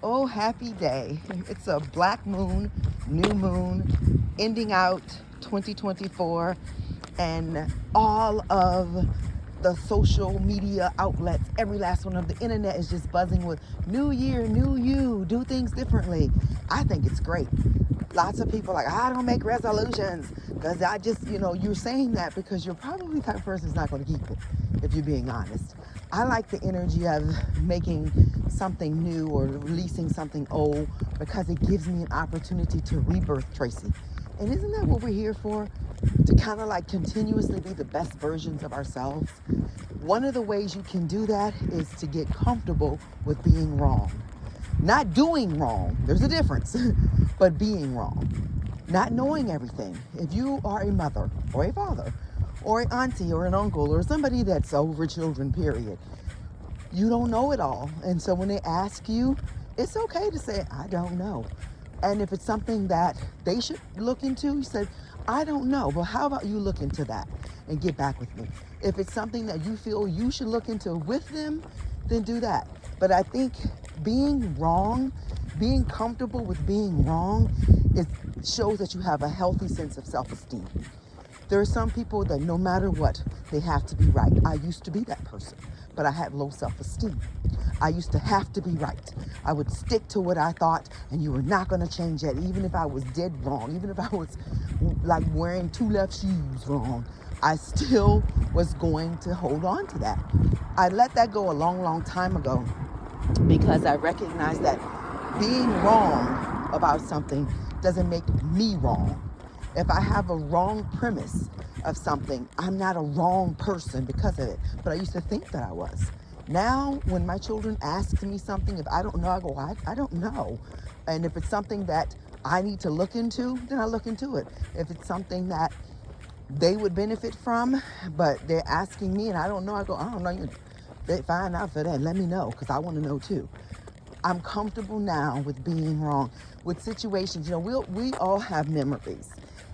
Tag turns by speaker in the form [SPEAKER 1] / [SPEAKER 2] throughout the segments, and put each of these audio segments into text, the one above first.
[SPEAKER 1] Oh, happy day. It's a black moon, new moon, ending out 2024, and all of the social media outlets, every last one of the internet is just buzzing with new year, new you, do things differently. I think it's great. Lots of people are like, I don't make resolutions because I just, you're saying that because you're probably the type of person who's not going to keep it, if you're being honest. I like the energy of making something new or releasing something old because it gives me an opportunity to rebirth, Tracy. And isn't that what we're here for? To kind of like continuously be the best versions of ourselves. One of the ways you can do that is to get comfortable with being wrong. Not doing wrong, there's a difference, but being wrong. Not knowing everything. If you are a mother or a father or an auntie or an uncle or somebody that's over children, period, you don't know it all. And so when they ask you, it's okay to say, I don't know. And if it's something that they should look into, you said, I don't know. Well, how about you look into that and get back with me? If it's something that you feel you should look into with them, then do that. But I think being wrong, being comfortable with being wrong, it shows that you have a healthy sense of self-esteem. There are some people that no matter what, they have to be right. I used to be that person, but I had low self-esteem. I used to have to be right. I would stick to what I thought, and you were not going to change that, even if I was dead wrong, even if I was like wearing two left shoes wrong. I still was going to hold on to that. I let that go a long, long time ago because I recognized that being wrong about something doesn't make me wrong. If I have a wrong premise of something, I'm not a wrong person because of it. But I used to think that I was. Now, when my children ask me something, if I don't know, I go, I don't know. And if it's something that I need to look into, then I look into it. If it's something that they would benefit from, but they're asking me and I don't know, I go, I don't know. They find out for that. Let me know because I want to know too. I'm comfortable now with being wrong. With situations, we all have memories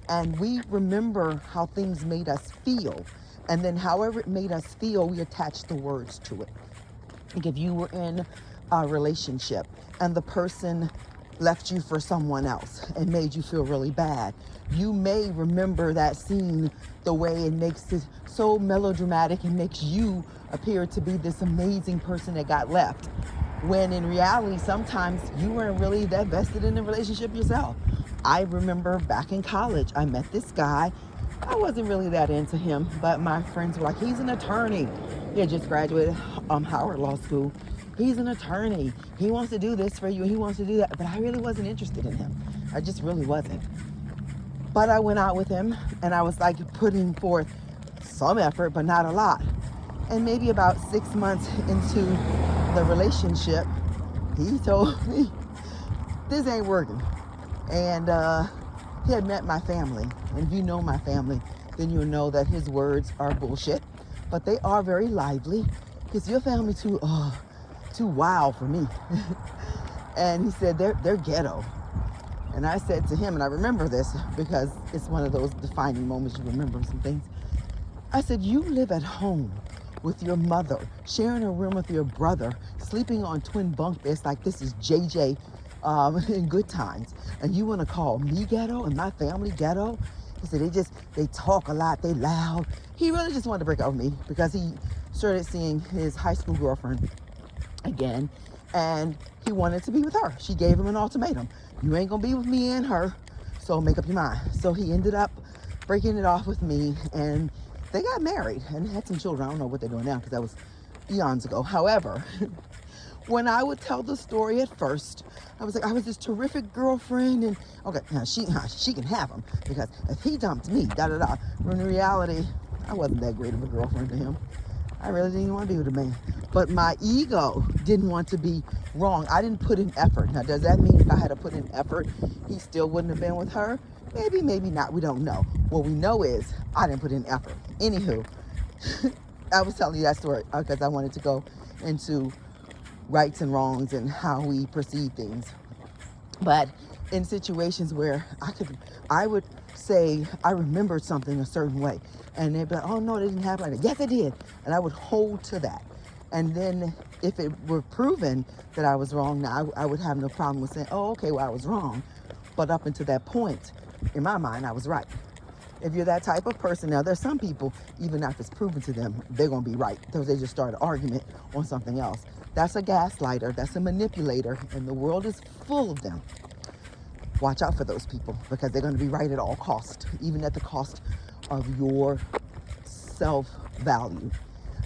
[SPEAKER 1] and we remember how things made us feel. And then however it made us feel, we attach the words to it. Like if you were in a relationship and the person left you for someone else and made you feel really bad, you may remember that scene the way it makes it so melodramatic and makes you appear to be this amazing person that got left. When in reality, sometimes you weren't really that vested in the relationship yourself. I remember back in college, I met this guy. I wasn't really that into him, but my friends were like, he's an attorney. He had just graduated Howard Law School. He's an attorney. He wants to do this for you. He wants to do that. But I really wasn't interested in him. I just really wasn't. But I went out with him and I was like putting forth some effort, but not a lot. And maybe about 6 months into the relationship, he told me, this ain't working. And he had met my family. And if you know my family, then you'll know that his words are bullshit. But they are very lively. Because your family too wild for me. And he said, they're ghetto. And I said to him, and I remember this because it's one of those defining moments you remember some things. I said, you live at home with your mother, sharing a room with your brother, sleeping on twin bunk beds like this is JJ in Good Times. And you want to call me ghetto and my family ghetto? He said, they talk a lot, they loud. He really just wanted to break up with me because he started seeing his high school girlfriend again, and he wanted to be with her. She gave him an ultimatum. You ain't gonna be with me and her, so make up your mind. So he ended up breaking it off with me, and they got married and had some children. I don't know what they're doing now because that was eons ago. However, when I would tell the story at first, I was like, I was this terrific girlfriend, and okay, now she can have him because if he dumped me, da da da. When in reality, I wasn't that great of a girlfriend to him. I really didn't want to be with a man. But my ego didn't want to be wrong. I didn't put in effort. Now, does that mean if I had to put in effort, he still wouldn't have been with her? Maybe, maybe not. We don't know. What we know is I didn't put in effort. Anywho, I was telling you that story because I wanted to go into rights and wrongs and how we perceive things. But in situations where I would say I remembered something a certain way, and they'd be like, "Oh no, it didn't happen like that." Yes, it did, and I would hold to that. And then if it were proven that I was wrong, now I would have no problem with saying, oh, okay, well, I was wrong. But up until that point, in my mind, I was right. If you're that type of person, now there's some people, even after it's proven to them, they're going to be right because they just start an argument on something else. That's a gaslighter. That's a manipulator. And the world is full of them. Watch out for those people because they're going to be right at all cost, even at the cost of your self-value.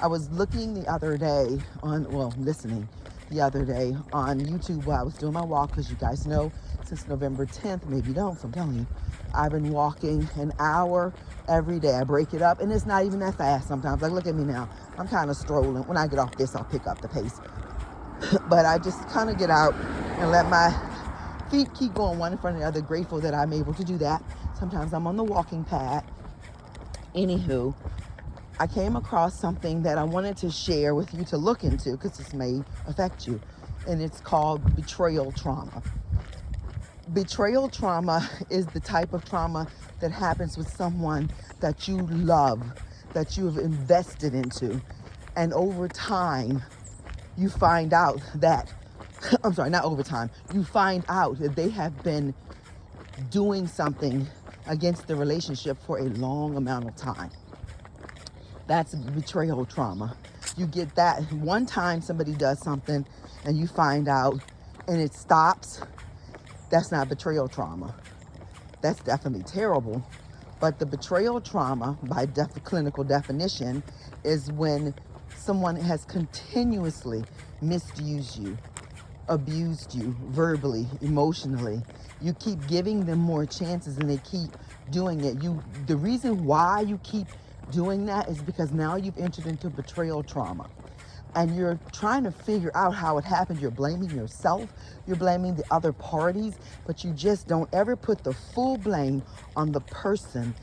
[SPEAKER 1] I was looking the other day listening the other day on YouTube while I was doing my walk, because you guys know since November 10th, maybe you don't, so I'm telling you, I've been walking an hour every day. I break it up, and it's not even that fast sometimes. Like, look at me now. I'm kind of strolling. When I get off this, I'll pick up the pace. But I just kind of get out and let my feet keep going one in front of the other. Grateful that I'm able to do that. Sometimes I'm on the walking pad. Anywho, I came across something that I wanted to share with you to look into because this may affect you. And it's called betrayal trauma. Betrayal trauma is the type of trauma that happens with someone that you love, that you have invested into. And over time, you find out that, I'm sorry, not over time, you find out that they have been doing something against the relationship for a long amount of time. That's betrayal trauma. You get that one time somebody does something and you find out and it stops. That's not betrayal trauma. That's definitely terrible. But the betrayal trauma, by clinical definition, is when someone has continuously misused you, abused you verbally, emotionally. You keep giving them more chances and they keep doing it. The reason why you keep doing that is because now you've entered into betrayal trauma. And you're trying to figure out how it happened. You're blaming yourself. You're blaming the other parties. But you just don't ever put the full blame on the person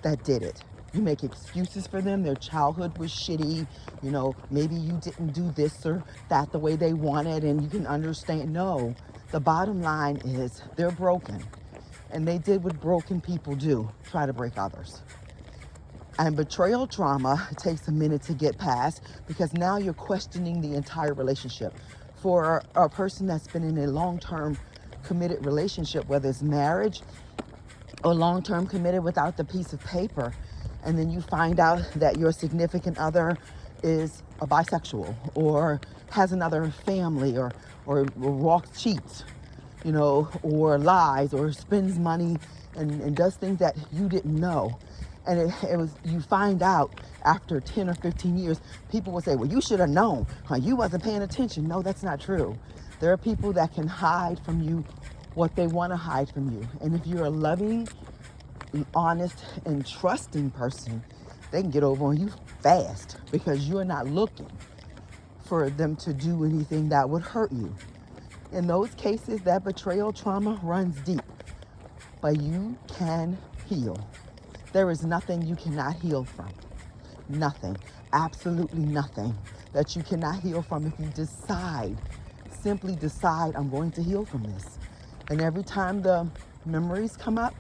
[SPEAKER 1] that did it. You make excuses for them. Their childhood was shitty. You know, maybe you didn't do this or that the way they wanted. And you can understand. No, the bottom line is they're broken. And they did what broken people do, try to break others. And betrayal trauma takes a minute to get past because now you're questioning the entire relationship. For a person that's been in a long-term committed relationship, whether it's marriage or long-term committed without the piece of paper, and then you find out that your significant other is a bisexual or has another family or walks, cheats, you know, or lies or spends money and does things that you didn't know. And it was, you find out after 10 or 15 years, people will say, well, you should have known, you wasn't paying attention. No, that's not true. There are people that can hide from you what they want to hide from you. And if you're a loving, honest, and trusting person, they can get over on you fast because you're not looking for them to do anything that would hurt you. In those cases, that betrayal trauma runs deep, but you can heal. There is nothing you cannot heal from. Nothing. Absolutely nothing that you cannot heal from if you decide, simply decide, I'm going to heal from this. And every time the memories come up,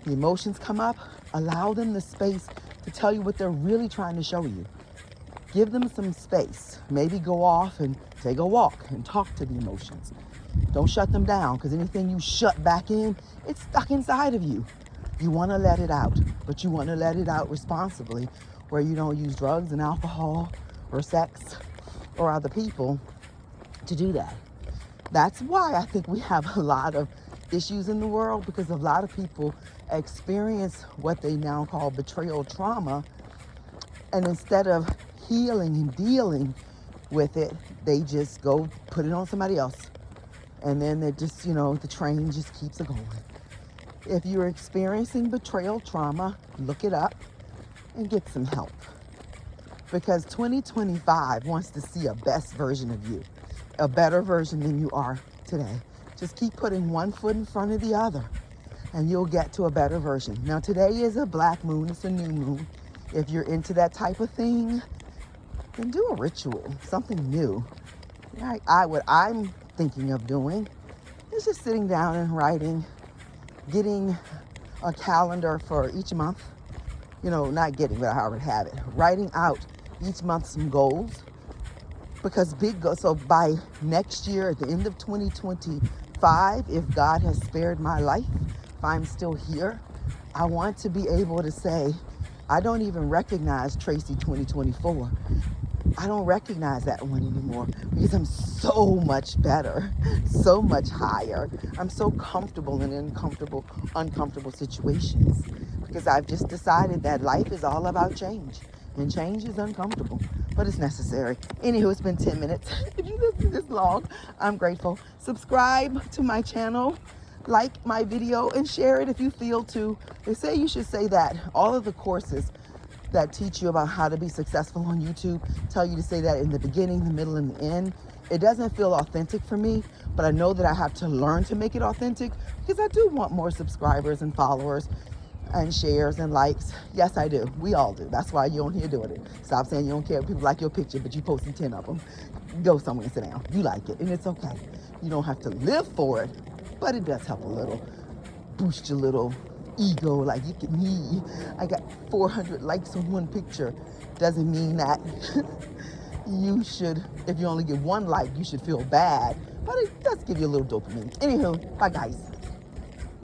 [SPEAKER 1] the emotions come up, allow them the space to tell you what they're really trying to show you. Give them some space. Maybe go off and take a walk and talk to the emotions. Don't shut them down, because anything you shut back in, it's stuck inside of you. You want to let it out, but you want to let it out responsibly, where you don't use drugs and alcohol or sex or other people to do that. That's why I think we have a lot of issues in the world, because a lot of people experience what they now call betrayal trauma, and instead of healing and dealing with it, they just go put it on somebody else. And then they just, the train just keeps it going. If you're experiencing betrayal trauma, look it up and get some help. Because 2025 wants to see a best version of you, a better version than you are today. Just keep putting one foot in front of the other and you'll get to a better version. Now, today is a black moon, it's a new moon. If you're into that type of thing, then do a ritual, something new. What I'm thinking of doing is just sitting down and writing, getting a calendar for each month, not getting, but I already have it, writing out each month some goals, because big goals. So by next year, at the end of 2025, if God has spared my life, if I'm still here, I want to be able to say, I don't even recognize Tracy 2024. I don't recognize that one anymore because I'm so much better, so much higher. I'm so comfortable in uncomfortable situations because I've just decided that life is all about change, and change is uncomfortable, but it's necessary. Anywho, it's been 10 minutes. If you listen this long, I'm grateful. Subscribe to my channel, like my video, and share it if you feel to. They say you should say that. All of the courses that teach you about how to be successful on YouTube tell you to say that in the beginning, the middle, and the end. It doesn't feel authentic for me, but I know that I have to learn to make it authentic because I do want more subscribers and followers and shares and likes. Yes, I do. We all do. That's why you're on here doing it. Stop saying you don't care if people like your picture, but you posting 10 of them. Go somewhere and sit down. You like it, and it's okay. You don't have to live for it, but it does help a little. Boost your little ego, like, look at me, I got 400 likes on one picture. Doesn't mean that you should, if you only get one like, you should feel bad, but it does give you a little dopamine. Anywho, bye guys.